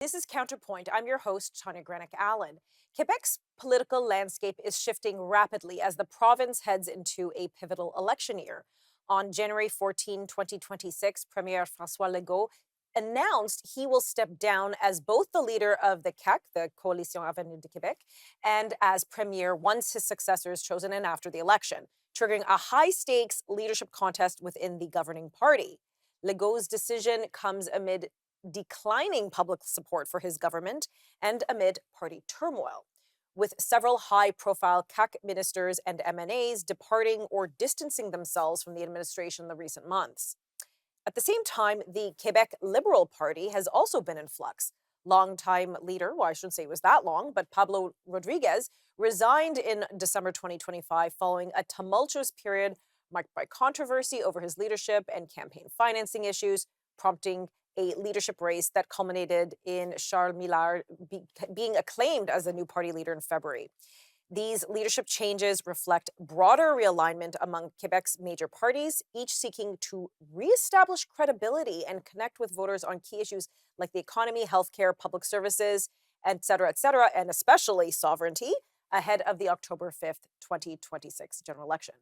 This is Counterpoint. I'm your host, Tanya Granic Allen. Quebec's political landscape is shifting rapidly as the province heads into a pivotal election year. On January 14, 2026, Premier François Legault announced he will step down as both the leader of the CAQ, the Coalition Avenir de Québec, and as premier once his successor is chosen and after the election, triggering a high stakes leadership contest within the governing party. Legault's decision comes amid declining public support for his government and amid party turmoil, with several high-profile CAQ ministers and MNAs departing or distancing themselves from the administration in the recent months. At the same time, the Quebec Liberal Party has also been in flux. Longtime leader, well, I shouldn't say it was that long, but Pablo Rodriguez resigned in December 2025 following a tumultuous period marked by controversy over his leadership and campaign financing issues, prompting a leadership race that culminated in Charles Millard being acclaimed as the new party leader in February. These leadership changes reflect broader realignment among Quebec's major parties, each seeking to reestablish credibility and connect with voters on key issues like the economy, healthcare, public services, et cetera, and especially sovereignty ahead of the October 5th, 2026 general election.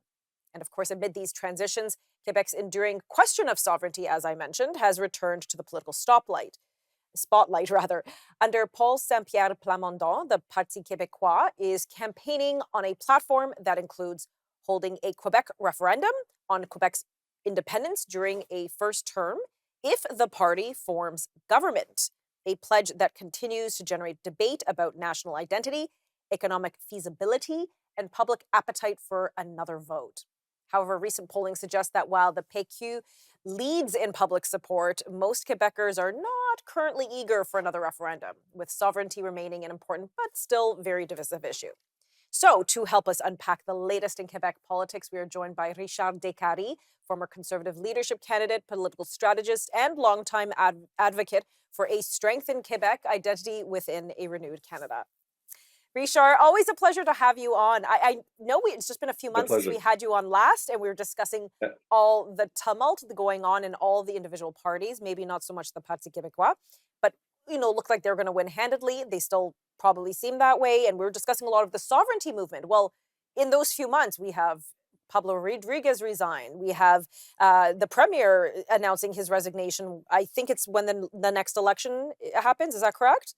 And of course, amid these transitions, Quebec's enduring question of sovereignty, as I mentioned, has returned to the political spotlight rather. Under Paul Saint-Pierre Plamondon, the Parti Québécois is campaigning on a platform that includes holding a Quebec referendum on Quebec's independence during a first term if the party forms government, a pledge that continues to generate debate about national identity, economic feasibility, and public appetite for another vote. However, recent polling suggests that while the PQ leads in public support, most Quebecers are not currently eager for another referendum, with sovereignty remaining an important but still very divisive issue. So, to help us unpack the latest in Quebec politics, we are joined by Richard Décarie, former Conservative leadership candidate, political strategist, and longtime advocate for a strengthened Quebec identity within a renewed Canada. Richard, always a pleasure to have you on. I know it's just been a few My months since pleasure. we had you on last, and we were discussing Yeah. all the tumult going on in all the individual parties, maybe not so much the Parti Québécois, but, looked like they were going to win handedly. They still probably seem that way. And we were discussing a lot of the sovereignty movement. Well, in those few months, we have Pablo Rodriguez resign. We have the premier announcing his resignation. I think it's when the next election happens. Is that correct?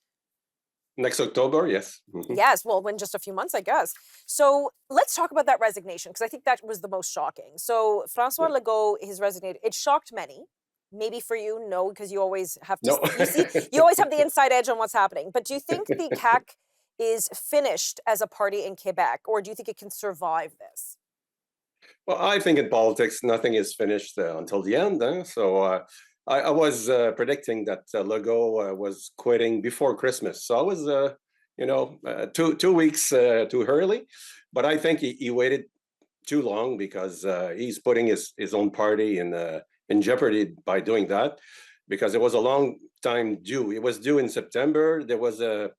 Next October, yes. Yes, well, in just a few months, I guess. So let's talk about that resignation, because I think that was the most shocking. So Francois Yeah. Legault is resignated. It shocked many. Maybe for you, no, because you always have to No. you always have the inside edge on what's happening. But do you think the CAQ is finished as a party in Quebec, or do you think it can survive this? Well, I think in politics, nothing is finished until the end. So I was predicting that Legault was quitting before Christmas. So I was, 2 weeks too early. But I think he waited too long because he's putting his own party in jeopardy by doing that, because it was a long time due. It was due in September. There was a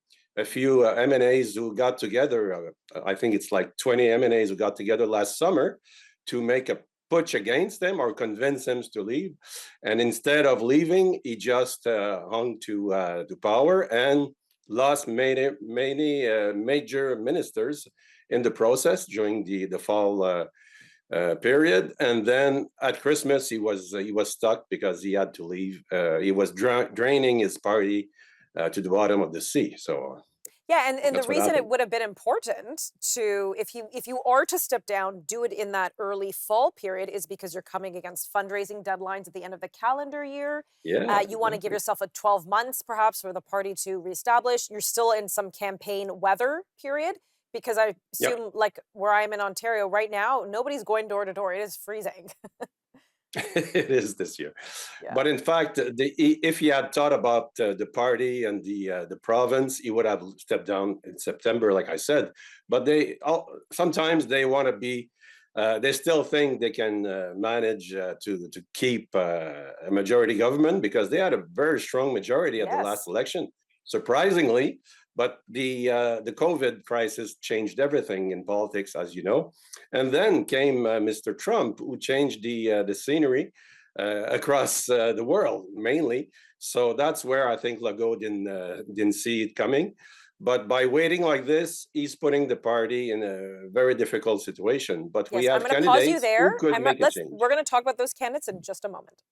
few MNAs who got together. I think it's like 20 MNAs who got together last summer to make a push against them or convince them to leave. And instead of leaving, he just hung to power and lost many major ministers in the process during the fall period. And then at Christmas, he was stuck because he had to leave. He was draining his party to the bottom of the sea. So Yeah, and the that's what reason it happened. would have been important to, if you are to step down, do it in that early fall period, is because you're coming against fundraising deadlines at the end of the calendar year. Yeah, You want to give exactly. yourself a 12 months, perhaps, for the party to reestablish. You're still in some campaign weather period, because I Yep. assume, like where I am in Ontario right now, nobody's going door to door. It is freezing. It is this year. Yeah. But in fact, if he had thought about the party and the province, he would have stepped down in September, like I said. But sometimes they want to be. They still think they can manage to keep a majority government because they had a very strong majority at the last Yes. election, surprisingly. But the COVID crisis changed everything in politics, as you know. And then came Mr. Trump, who changed the scenery. across the world, mainly. So that's where I think Legault didn't see it coming. But by waiting like this, he's putting the party in a very difficult situation. But we Yes, I'm have going to pause you candidates there. who could make a change. We're going to talk about those candidates in just a moment.